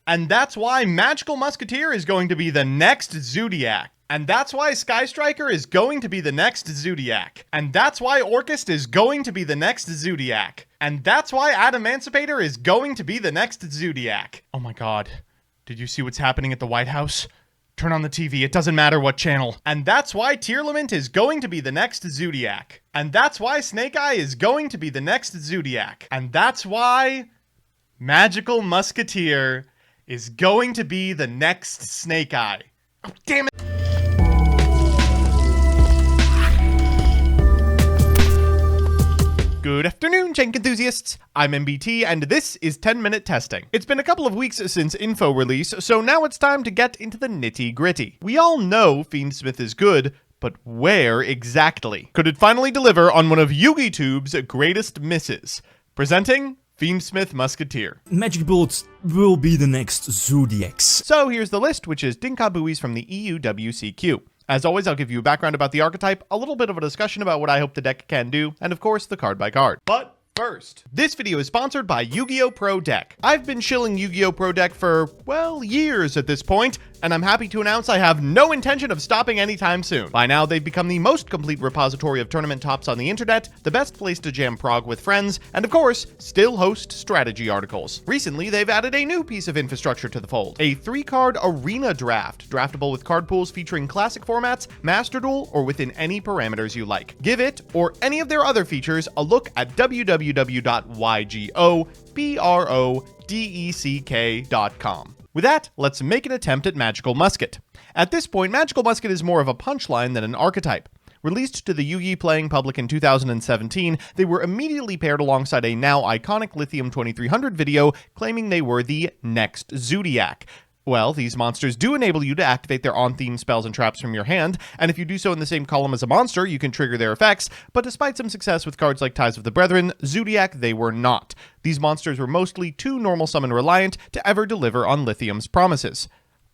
And that's why Magical Musketeer is going to be the next ZOODIAC. And that's why Sky Striker is going to be the next ZOODIAC. And that's why Orchist is going to be the next ZOODIAC. And that's why Adamancipator is going to be the next ZOODIAC. Oh my god. Did you see what's happening at the White House? Turn on the TV, it doesn't matter what channel. And that's why Tearlament is going to be the next ZOODIAC. And that's why Snake Eye is going to be the next ZOODIAC. And that's why Magical Musketeer is going to be the next Snake Eye. Oh, damn it. Good afternoon, Jank enthusiasts. I'm MBT, and this is 10-Minute Testing. It's been a couple of weeks since info release, so now it's time to get into the nitty-gritty. We all know FIENDSMITH is good, but where exactly? Could it finally deliver on one of YugiTube's greatest misses? Presenting FIENDSMITH Musketeer. Magic bullets will be the next ZOODIACs. So here's the list, which is Dinkabuis from the EUWCQ. As always, I'll give you a background about the archetype, a little bit of a discussion about what I hope the deck can do, and of course, the card by card. But first, this video is sponsored by Yu-Gi-Oh! Pro Deck. I've been shilling Yu-Gi-Oh! Pro Deck for, well, years at this point, and I'm happy to announce I have no intention of stopping anytime soon. By now, they've become the most complete repository of tournament tops on the internet, the best place to jam prog with friends, and of course, still host strategy articles. Recently, they've added a new piece of infrastructure to the fold, a 3-card arena draft, draftable with card pools featuring classic formats, Master Duel, or within any parameters you like. Give it, or any of their other features, a look at www.ygoprodeck.com. With that, let's make an attempt at Magical Musket. At this point, Magical Musket is more of a punchline than an archetype. Released to the Yu-Gi playing public in 2017, they were immediately paired alongside a now iconic Lithium 2300 video claiming they were the next ZOODIAC. Well, these monsters do enable you to activate their on-theme spells and traps from your hand, and if you do so in the same column as a monster, you can trigger their effects, but despite some success with cards like Ties of the Brethren, ZOODIAC they were not. These monsters were mostly too normal summon reliant to ever deliver on Lithium's promises.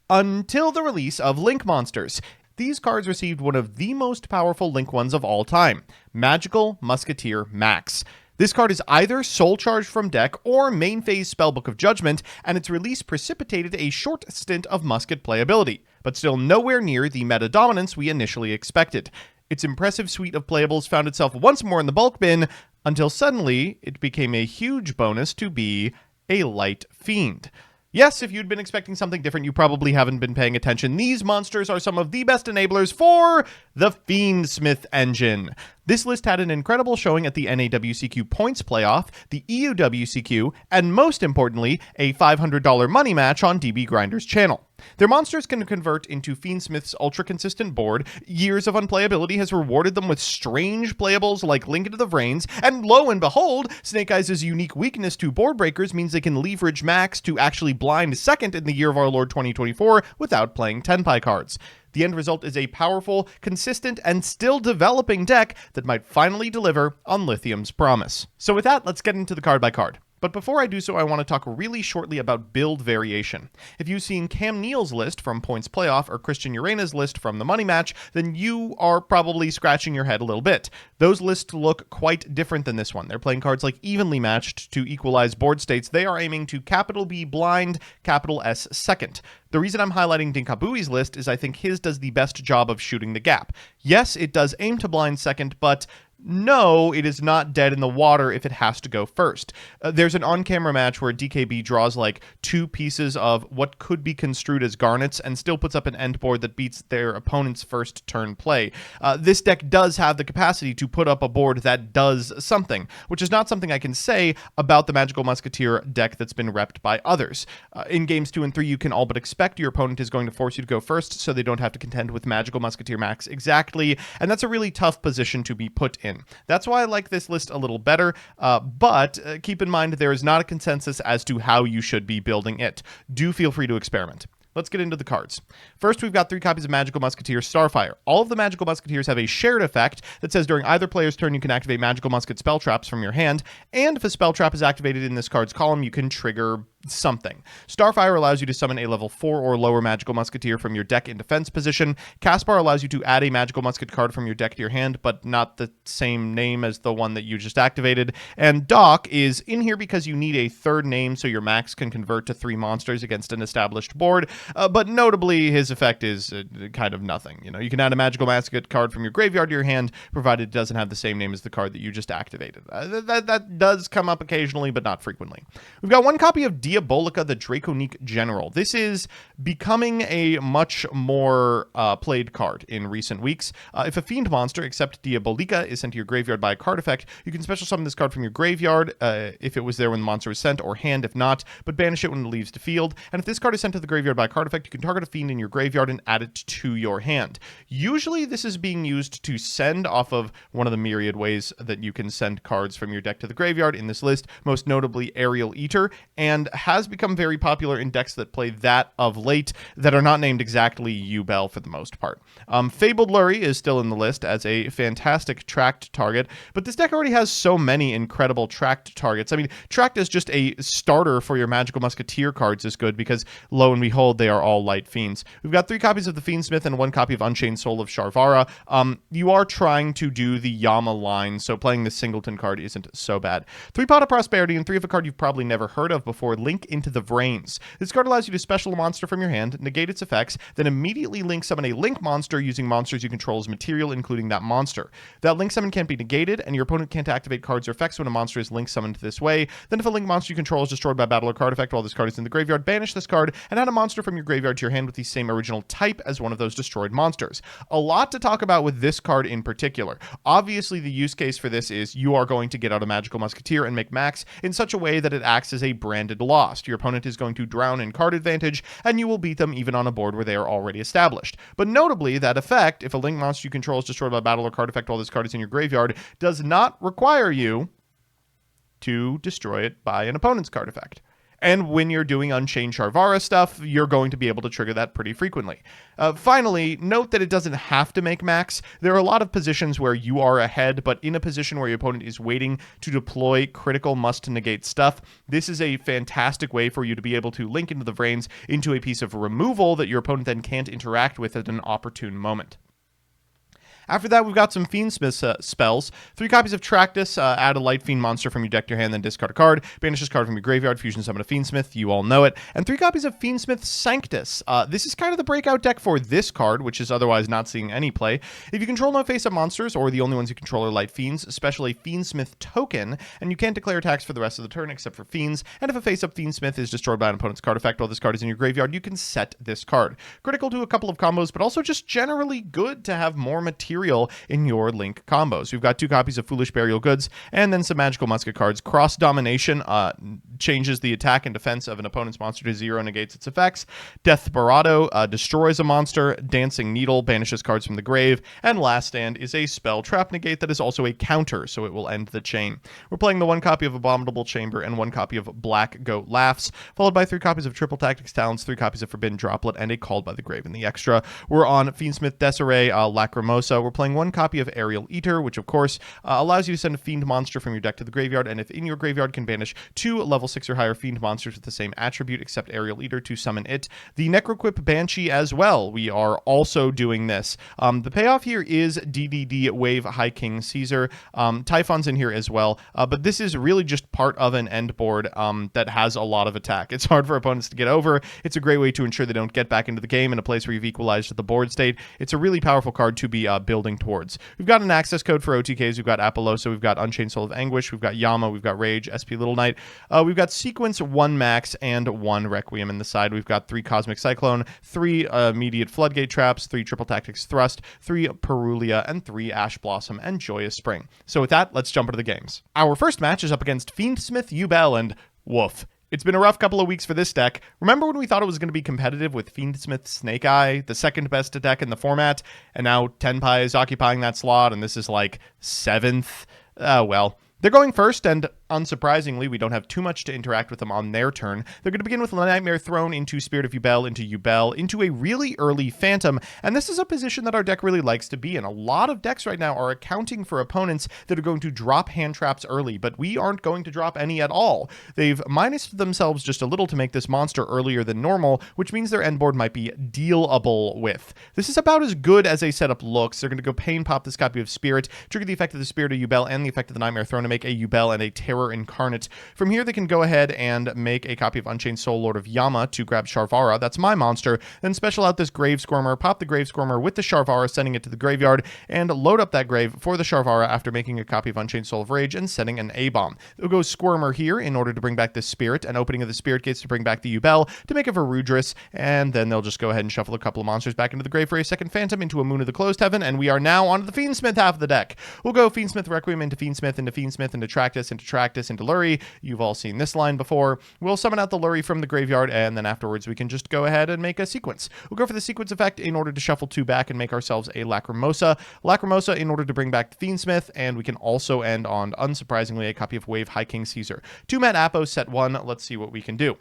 Until the release of Link Monsters. These cards received one of the most powerful Link ones of all time, Magical Musketeer Max. This card is either soul charged from deck or main phase Spellbook of Judgment, and its release precipitated a short stint of Musket playability, but still nowhere near the meta dominance we initially expected. Its impressive suite of playables found itself once more in the bulk bin, until suddenly it became a huge bonus to be a light fiend. Yes, if you'd been expecting something different, you probably haven't been paying attention. These monsters are some of the best enablers for the FIENDSMITH engine. This list had an incredible showing at the NAWCQ Points Playoff, the EUWCQ, and most importantly, a $500 money match on DB Grinder's channel. Their monsters can convert into FIENDSMITH's ultra-consistent board. Years of unplayability has rewarded them with strange playables like Link into the Vrains, and lo and behold, Snake Eyes' unique weakness to board breakers means they can leverage Max to actually blind second in the year of our Lord 2024 without playing Tenpai cards. The end result is a powerful, consistent, and still developing deck that might finally deliver on Lithium's promise. So with that, let's get into the card by card. But before I do so, I want to talk really shortly about build variation. If you've seen Cam Neal's list from Points Playoff or Christian Urena's list from the Money Match, then you are probably scratching your head a little bit. Those lists look quite different than this one. They're playing cards like evenly matched to equalize board states. They are aiming to capital B blind, capital S second. The reason I'm highlighting Dinkabui's list is I think his does the best job of shooting the gap. Yes, it does aim to blind second, but no, it is not dead in the water if it has to go first. There's an on-camera match where DKB draws like 2 pieces of what could be construed as garnets and still puts up an end board that beats their opponent's first turn play. This deck does have the capacity to put up a board that does something, which is not something I can say about the Magical Musketeer deck that's been repped by others. In games 2 and 3, you can all but expect your opponent is going to force you to go first so they don't have to contend with Magical Musketeer Max exactly, and that's a really tough position to be put in. That's why I like this list a little better, but keep in mind there is not a consensus as to how you should be building it. Do feel free to experiment. Let's get into the cards. First, we've got 3 copies of Magical Musketeer Starfire. All of the Magical Musketeers have a shared effect that says during either player's turn you can activate Magical Musket spell traps from your hand, and if a spell trap is activated in this card's column, you can trigger something. Starfire allows you to summon a level 4 or lower magical musketeer from your deck in defense position. Caspar allows you to add a magical musket card from your deck to your hand, but not the same name as the one that you just activated. And Doc is in here because you need a third name so your max can convert to 3 monsters against an established board, but notably his effect is kind of nothing. You can add a magical musket card from your graveyard to your hand, provided it doesn't have the same name as the card that you just activated. That does come up occasionally, but not frequently. We've got one copy of Diabolica, the Draconique General. This is becoming a much more played card in recent weeks. If a fiend monster, except Diabolica, is sent to your graveyard by a card effect, you can special summon this card from your graveyard if it was there when the monster was sent, or hand if not, but banish it when it leaves the field. And if this card is sent to the graveyard by a card effect, you can target a fiend in your graveyard and add it to your hand. Usually this is being used to send off of one of the myriad ways that you can send cards from your deck to the graveyard in this list, most notably Aerial Eater, and has become very popular in decks that play that of late that are not named exactly Yubel for the most part. Fabled Lurie is still in the list as a fantastic tracked target, but this deck already has so many incredible tracked targets. I mean, tracked as just a starter for your Magical Musketeer cards is good because, lo and behold, they are all light fiends. We've got 3 copies of the Fiendsmith and 1 copy of Unchained Soul of Sharvara. You are trying to do the Yama line, so playing this singleton card isn't so bad. 3 Pot of Prosperity and 3 of a card you've probably never heard of before, Link into the Vrains. This card allows you to special a monster from your hand, negate its effects, then immediately link summon a Link monster using monsters you control as material, including that monster. That Link summon can't be negated, and your opponent can't activate cards or effects when a monster is Link summoned this way. Then if a Link monster you control is destroyed by battle or card effect while this card is in the graveyard, banish this card and add a monster from your graveyard to your hand with the same original type as one of those destroyed monsters. A lot to talk about with this card in particular. Obviously, the use case for this is you are going to get out a Magical Musketeer and make max in such a way that it acts as a branded lost. Your opponent is going to drown in card advantage, and you will beat them even on a board where they are already established. But notably, that effect, if a Link monster you control is destroyed by battle or card effect while this card is in your graveyard, does not require you to destroy it by an opponent's card effect. And when you're doing Unchained Sharvara stuff, you're going to be able to trigger that pretty frequently. Finally, note that it doesn't have to make max. There are a lot of positions where you are ahead, but in a position where your opponent is waiting to deploy critical must-negate stuff, this is a fantastic way for you to be able to link into the Vrains into a piece of removal that your opponent then can't interact with at an opportune moment. After that, we've got some Fiendsmith spells. 3 copies of Tractus, add a light fiend monster from your deck to your hand, then discard a card. Banish this card from your graveyard, fusion summon a Fiendsmith, you all know it. And 3 copies of Fiendsmith Sanctus. This is kind of the breakout deck for this card, which is otherwise not seeing any play. If you control no face-up monsters, or the only ones you control are light fiends, special a Fiendsmith token, and you can't declare attacks for the rest of the turn except for fiends. And if a face-up Fiendsmith is destroyed by an opponent's card effect while this card is in your graveyard, you can set this card. Critical to a couple of combos, but also just generally good to have more material in your Link combos. We've got 2 copies of Foolish Burial Goods, and then some Magical Musket cards. Cross Domination changes the attack and defense of an opponent's monster to 0, negates its effects. Death Barado destroys a monster. Dancing Needle banishes cards from the grave. And Last Stand is a spell trap negate that is also a counter, so it will end the chain. We're playing the 1 copy of Abominable Chamber and 1 copy of Black Goat Laughs, followed by 3 copies of Triple Tactics Talents, 3 copies of Forbidden Droplet, and a Called by the Grave in the extra. We're on Fiendsmith Desiree Lacrimosa. We're playing 1 copy of Aerial Eater, which of course allows you to send a fiend monster from your deck to the graveyard, and if in your graveyard can banish 2 level 6 or higher fiend monsters with the same attribute except Aerial Eater to summon it. The Necroquip Banshee as well. We are also doing this. The payoff here is DDD Wave High King Caesar. Typhon's in here as well, but this is really just part of an end board that has a lot of attack. It's hard for opponents to get over. It's a great way to ensure they don't get back into the game in a place where you've equalized the board state. It's a really powerful card to be building towards. We've got an access code for OTKs. We've got Apollosa. We've got Unchained Soul of Anguish. We've got Yama. We've got Rage, SP Little Knight. We've got Sequence, 1 Max, and 1 Requiem in the side. We've got 3 Cosmic Cyclone, 3 Immediate Floodgate Traps, 3 Triple Tactics Thrust, 3 Perulia, and 3 Ash Blossom and Joyous Spring. So with that, let's jump into the games. Our first match is up against Fiendsmith Yubel, and woof. It's been a rough couple of weeks for this deck. Remember when we thought it was going to be competitive with Fiendsmith Snake Eye, the second best deck in the format, and now Tenpai is occupying that slot, and this is like 7th? Well, they're going first, and Unsurprisingly, we don't have too much to interact with them on their turn. They're going to begin with Nightmare Throne into Spirit of Yubel, into Yubel, into a really early Phantom, and this is a position that our deck really likes to be in. A lot of decks right now are accounting for opponents that are going to drop hand traps early, but we aren't going to drop any at all. They've minused themselves just a little to make this monster earlier than normal, which means their end board might be dealable with. This is about as good as a setup looks. They're going to go Pain Pop this copy of Spirit, trigger the effect of the Spirit of Yubel and the effect of the Nightmare Throne to make a Yubel and a Terror Incarnate. From here, they can go ahead and make a copy of Unchained Soul, Lord of Yama, to grab Sharvara. That's my monster. Then special out this Grave Squirmer, pop the Grave Squirmer with the Sharvara, sending it to the graveyard, and load up that grave for the Sharvara after making a copy of Unchained Soul of Rage and setting an A-Bomb. They'll go Squirmer here in order to bring back the Spirit, and opening of the Spirit Gates to bring back the Yubel to make a Varudris, and then they'll just go ahead and shuffle a couple of monsters back into the grave for a second Phantom, into a Moon of the Closed Heaven, and we are now on to the Fiendsmith half of the deck. We'll go Fiendsmith Requiem into Fiendsmith, into Fiendsmith, into Tractus, into Lurie. You've all seen this line before. We'll summon out the Lurie from the graveyard, and then afterwards we can just go ahead and make a sequence. We'll go for the sequence effect in order to shuffle 2 back and make ourselves a Lacrimosa. Lacrimosa in order to bring back the Fiendsmith, and we can also end on, unsurprisingly, a copy of Wave High King Caesar. 2-mat Apo, set 1. Let's see what we can do.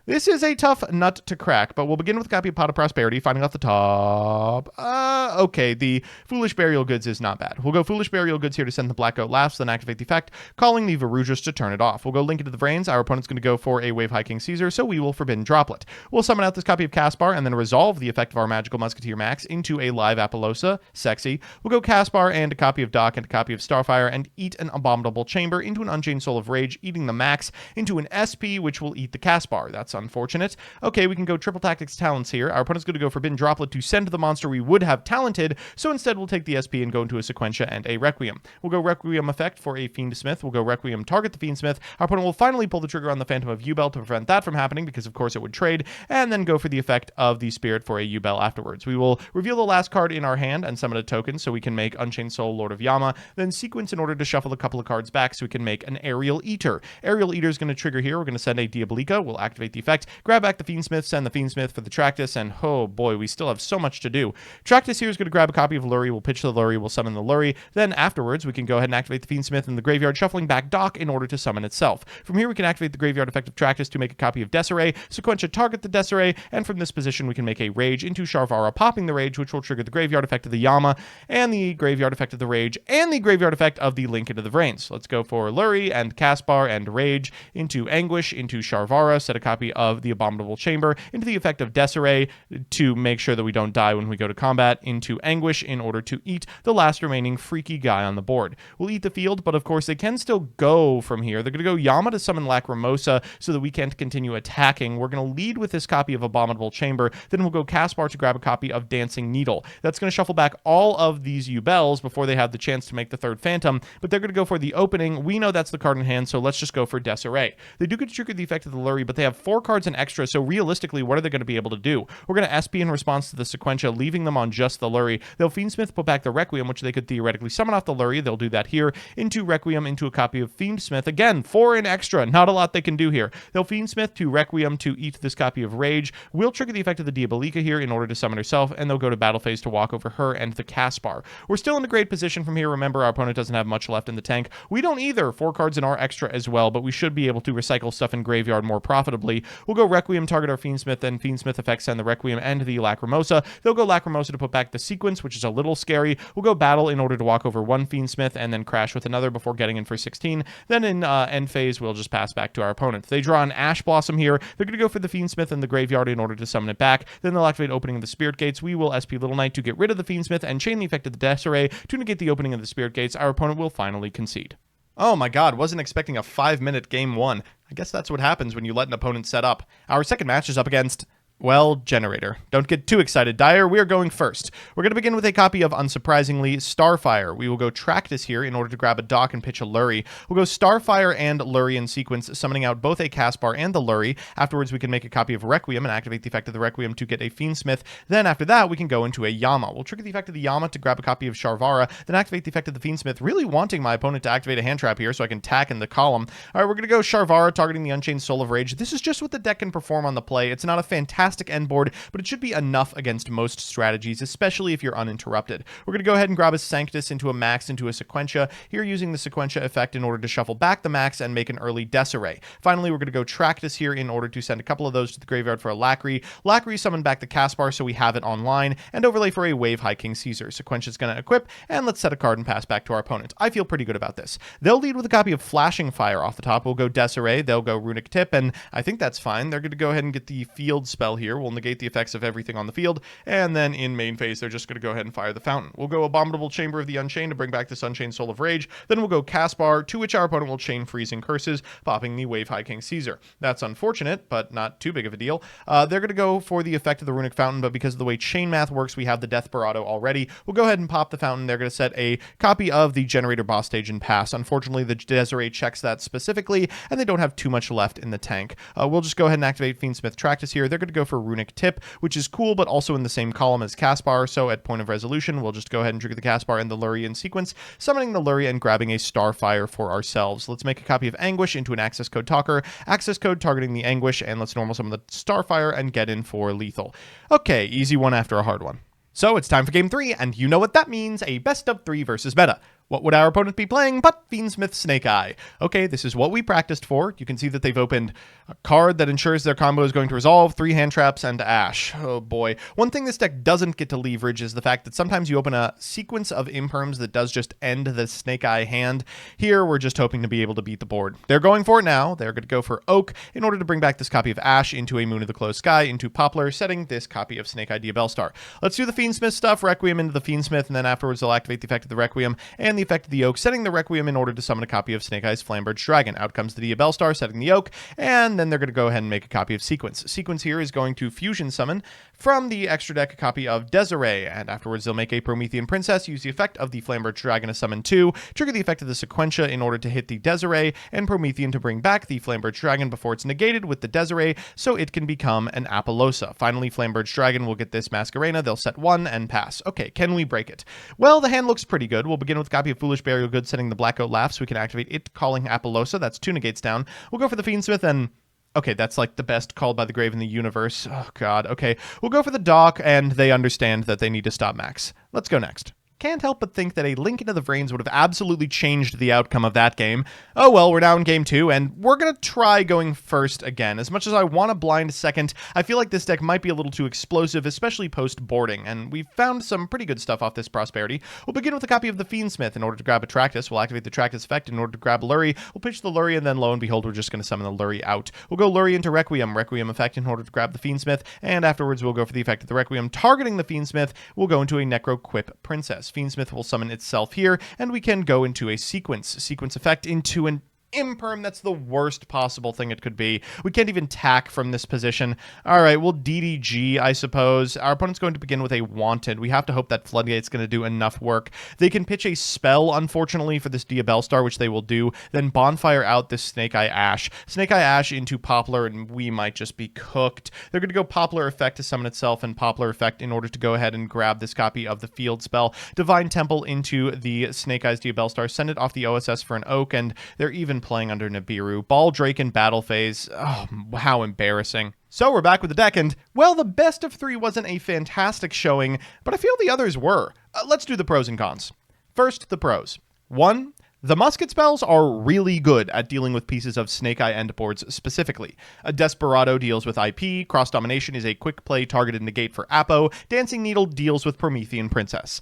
This is a tough nut to crack, but we'll begin with a copy of Pot of Prosperity, finding off the top. Okay, the Foolish Burial Goods is not bad. We'll go Foolish Burial Goods here to send the Black Goat Laughs, then activate the effect, calling the Varudris to turn it off. We'll go Link into the Vrains. Our opponent's going to go for a Wave High King Caesar, so we will Forbidden Droplet. We'll summon out this copy of Caspar, and then resolve the effect of our Magical Musketeer Max into a live Apollosa. Sexy. We'll go Caspar and a copy of Dock and a copy of Starfire, and eat an Abominable Chamber into an Unchained Soul of Rage, eating the Max into an SP, which will eat the Caspar. That's unfortunate. Okay, we can go Triple Tactics Talents here. Our opponent's going to go Forbidden Droplet to send the monster we would have talented, so instead we'll take the SP and go into a Sequentia and a Requiem. We'll go Requiem effect for a Fiendsmith. We'll go Requiem target the Fiendsmith. Our opponent will finally pull the trigger on the Phantom of Yubel to prevent that from happening, because of course it would trade, and then go for the effect of the Spirit for a Yubel afterwards. We will reveal the last card in our hand and summon a token so we can make Unchained Soul, Lord of Yama, then sequence in order to shuffle a couple of cards back so we can make an Aerial Eater. Aerial Eater is going to trigger here. We're going to send a Diabolica. We'll activate the effect, grab back the Fiendsmith, send the Fiendsmith for the Tractus, and oh boy, we still have so much to do. Tractus here is going to grab a copy of Lurie. We'll pitch the Lurie. We'll summon the Lurie. Then afterwards, we can go ahead and activate the Fiendsmith in the graveyard, shuffling back Dock in order to summon itself. From here, we can activate the graveyard effect of Tractus to make a copy of Desiree, Sequentia target the Desiree, and from this position, we can make a Rage into Sharvara, popping the Rage, which will trigger the graveyard effect of the Yama, and the graveyard effect of the Rage, and the graveyard effect of the Link into the Vrains. Let's go for Lurie and Caspar and Rage into Anguish, into Sharvara, set a copy of the Abominable Chamber, into the effect of Desiree to make sure that we don't die when we go to combat, into Anguish in order to eat the last remaining freaky guy on the board. We'll eat the field, but of course they can still go from here. They're going to go Yama to summon Lacrimosa so that we can't continue attacking. We're going to lead with this copy of Abominable Chamber, then we'll go Caspar to grab a copy of Dancing Needle. That's going to shuffle back all of these Yubels before they have the chance to make the third Phantom, but they're going to go for the opening. We know that's the card in hand, so let's just go for Desiree. They do get to trigger the effect of the Lurie, but they have 4 cards in extra, so realistically, what are they going to be able to do? We're going to SP in response to the Sequentia, leaving them on just the Lurie. They'll Fiendsmith put back the Requiem, which they could theoretically summon off the Lurie. They'll do that here into Requiem, into a copy of Fiendsmith. Again, 4 in extra. Not a lot they can do here. They'll Fiendsmith to Requiem to eat this copy of Rage. We'll trigger the effect of the Diabolica here in order to summon herself, and they'll go to battle phase to walk over her and the Caspar. We're still in a great position from here. Remember, our opponent doesn't have much left in the tank. We don't either. 4 cards in our extra as well, but we should be able to recycle stuff in graveyard more profitably. We'll go Requiem, target our Fiendsmith, then Fiendsmith effect send the Requiem and the Lacrimosa. They'll go Lacrimosa to put back the sequence, which is a little scary. We'll go battle in order to walk over one Fiendsmith and then crash with another before getting in for 16. Then in end phase, we'll just pass back to our opponent. They draw an Ash Blossom here. They're going to go for the Fiendsmith in the graveyard in order to summon it back. Then they'll activate opening of the Spirit Gates. We will SP Little Knight to get rid of the Fiendsmith and chain the effect of the Desiree to negate the opening of the Spirit Gates. Our opponent will finally concede. Oh my god, wasn't expecting a 5-minute game 1. I guess that's what happens when you let an opponent set up. Our second match is up against... well, Generator. Don't get too excited, Dyer. We are going first. We're going to begin with a copy of, unsurprisingly, Starfire. We will go Tractus here in order to grab a Dock and pitch a Lurie. We'll go Starfire and Lurie in sequence, summoning out both a Caspar and the Lurie. Afterwards, we can make a copy of Requiem and activate the effect of the Requiem to get a Fiendsmith. Then after that, we can go into a Yama. We'll trigger the effect of the Yama to grab a copy of Sharvara, then activate the effect of the Fiendsmith, really wanting my opponent to activate a hand trap here so I can tack in the column. All right, we're going to go Sharvara, targeting the Unchained Soul of Rage. This is just what the deck can perform on the play. It's not a fantastic fantastic end board, but it should be enough against most strategies, especially if you're uninterrupted. We're going to go ahead and grab a Sanctus into a Max into a Sequentia, here using the Sequentia effect in order to shuffle back the Max and make an early Desiree. Finally, we're going to go Tractus here in order to send a couple of those to the graveyard for a Lacry. Lacry summon back the Caspar so we have it online, and overlay for a Wave High King Caesar. Sequentia's going to equip, and let's set a card and pass back to our opponent. I feel pretty good about this. They'll lead with a copy of Flashing Fire off the top. We'll go Desiree, they'll go Runic Tip, and I think that's fine. They're going to go ahead and get the field spell here. We'll negate the effects of everything on the field, and then in main phase, they're just going to go ahead and fire the Fountain. We'll go Abominable Chamber of the Unchained to bring back this Unchained Soul of Rage. Then we'll go Caspar, to which our opponent will chain Freezing Curses, popping the Wave High King Caesar. That's unfortunate, but not too big of a deal. They're going to go for the effect of the Runic Fountain, but because of the way chain math works, we have the Desperado already. We'll go ahead and pop the Fountain. They're going to set a copy of the Generator Boss Stage and pass. Unfortunately, the Desiree checks that specifically, and they don't have too much left in the tank. We'll just go ahead and activate Fiendsmith Tractus here. They're going to go for Runic Tip, which is cool, but also in the same column as Caspar, so at point of resolution, we'll just go ahead and trigger the Caspar and the Lurie in sequence, summoning the Lurie and grabbing a Starfire for ourselves. Let's make a copy of Anguish into an access code talker, access code targeting the Anguish, and let's normal summon the Starfire and get in for lethal. Okay, easy one after a hard one. So it's time for game 3, and you know what that means, a best of 3 versus meta. What would our opponent be playing but Fiendsmith Snake Eye? Okay, this is what we practiced for. You can see that they've opened a card that ensures their combo is going to resolve, 3 hand traps, and Ash. Oh boy. One thing this deck doesn't get to leverage is the fact that sometimes you open a sequence of imperms that does just end the Snake Eye hand. Here, we're just hoping to be able to beat the board. They're going for it now. They're going to go for Oak in order to bring back this copy of Ash into a Moon of the Closed Sky, into Poplar, setting this copy of Snake Eye Diabellstar. Let's do the Fiendsmith stuff, Requiem into the Fiendsmith, and then afterwards they'll activate the effect of the Requiem and the effect of the Oak, setting the Requiem in order to summon a copy of Snake Eye's Flamberge Dragon. Out comes the Diabellstar, setting the Oak, and then they're going to go ahead and make a copy of Sequence. Sequence here is going to fusion summon from the extra deck a copy of Desiree, and afterwards they'll make a Promethean Princess, use the effect of the Flamberge Dragon to summon 2, trigger the effect of the Sequentia in order to hit the Desiree, and Promethean to bring back the Flamberge Dragon before it's negated with the Desiree, so it can become an Apollosa. Finally, Flamberge Dragon will get this Masquerena, they'll set 1 and pass. Okay, can we break it? Well, the hand looks pretty good. We'll begin with a copy of Foolish Burial Good, setting the Blackout Laugh, so we can activate it, calling Apollosa. That's 2 negates down. We'll go for the Fiendsmith, and okay, that's like the best called by the grave in the universe. Oh god, okay. We'll go for the Dock, and they understand that they need to stop Max. Let's go next. Can't help but think that a Link into the Vrains would have absolutely changed the outcome of that game. Oh well, we're now in game 2, and we're going to try going first again. As much as I want to blind second, I feel like this deck might be a little too explosive, especially post-boarding, and we've found some pretty good stuff off this Prosperity. We'll begin with a copy of the Fiendsmith in order to grab a Tractus. We'll activate the Tractus effect in order to grab Lurie. We'll pitch the Lurie, and then lo and behold, we're just going to summon the Lurie out. We'll go Lurie into Requiem. Requiem effect in order to grab the Fiendsmith, and afterwards we'll go for the effect of the Requiem. Targeting the Fiendsmith, we'll go into a Necro Quip Princess. Fiendsmith will summon itself here, and we can go into a sequence effect into an imperm. That's the worst possible thing it could be. We can't even tack from this position. All right, we'll DDG, I suppose. Our opponent's going to begin with a Wanted. We have to hope that Floodgate's going to do enough work. They can pitch a spell, unfortunately, for this Diabellstar, which they will do, then Bonfire out this Snake Eye Ash. Snake Eye Ash into Poplar, and we might just be cooked. They're going to go Poplar effect to summon itself, and Poplar effect in order to go ahead and grab this copy of the field spell. Divine Temple into the Snake Eyes Diabellstar, send it off the OSS for an Oak, and they're even playing under Nibiru. Ball Drake in battle phase. Oh, how embarrassing. So we're back with the deck, and, well, the best of 3 wasn't a fantastic showing, but I feel the others were. Let's do the pros and cons. First, the pros. 1. The musket spells are really good at dealing with pieces of Snake Eye end boards specifically. A Desperado deals with IP, Cross Domination is a quick play targeted negate for Apo, Dancing Needle deals with Promethean Princess.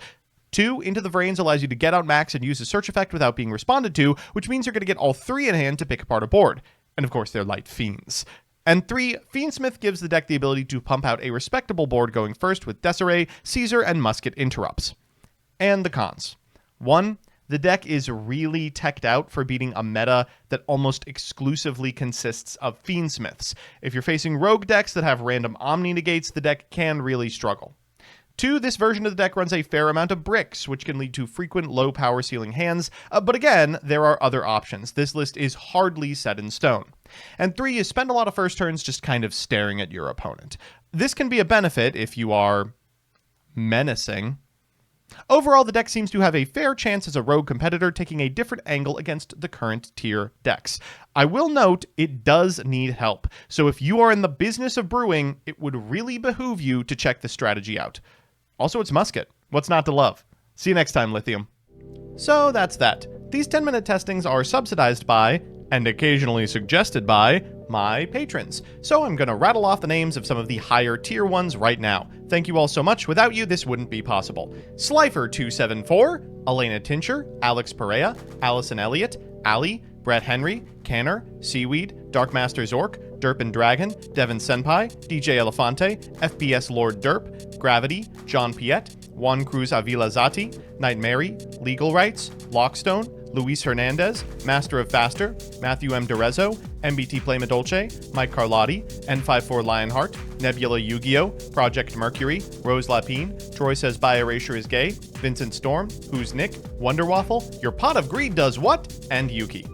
2, Into the Vrains allows you to get out Max and use a search effect without being responded to, which means you're going to get all 3 in hand to pick apart a board. And of course, they're light fiends. And 3, Fiendsmith gives the deck the ability to pump out a respectable board going first with Desiree, Caesar, and Musket interrupts. And the cons. 1, the deck is really teched out for beating a meta that almost exclusively consists of Fiendsmiths. If you're facing rogue decks that have random Omni negates, the deck can really struggle. 2, this version of the deck runs a fair amount of bricks, which can lead to frequent low power ceiling hands, but again, there are other options. This list is hardly set in stone. And 3, you spend a lot of first turns just kind of staring at your opponent. This can be a benefit if you are menacing. Overall, the deck seems to have a fair chance as a rogue competitor, taking a different angle against the current tier decks. I will note it does need help, so if you are in the business of brewing, it would really behoove you to check the strategy out. Also, it's Musket. What's not to love? See you next time, Lithium. So that's that. These 10-minute testings are subsidized by, and occasionally suggested by, my patrons. So I'm going to rattle off the names of some of the higher tier ones right now. Thank you all so much. Without you, this wouldn't be possible. Slifer274, Elena Tincher, Alex Perea, Allison Elliott, Ali, Brett Henry, Canner, Seaweed, Darkmaster Zork, Derpin Dragon, Devin Senpai, DJ Elefante, FPS Lord Derp, Gravity, John Piet, Juan Cruz Avila Zati, Night Mary, Legal Rights, Lockstone, Luis Hernandez, Master of Faster, Matthew M. Derezzo, MBT Play Madolce, Mike Carlotti, N54 Lionheart, Nebula Yu-Gi-Oh!, Project Mercury, Rose Lapine, Troy Says By Erasure is Gay, Vincent Storm, Who's Nick, Wonder Waffle, Your Pot of Greed Does What, and Yuki.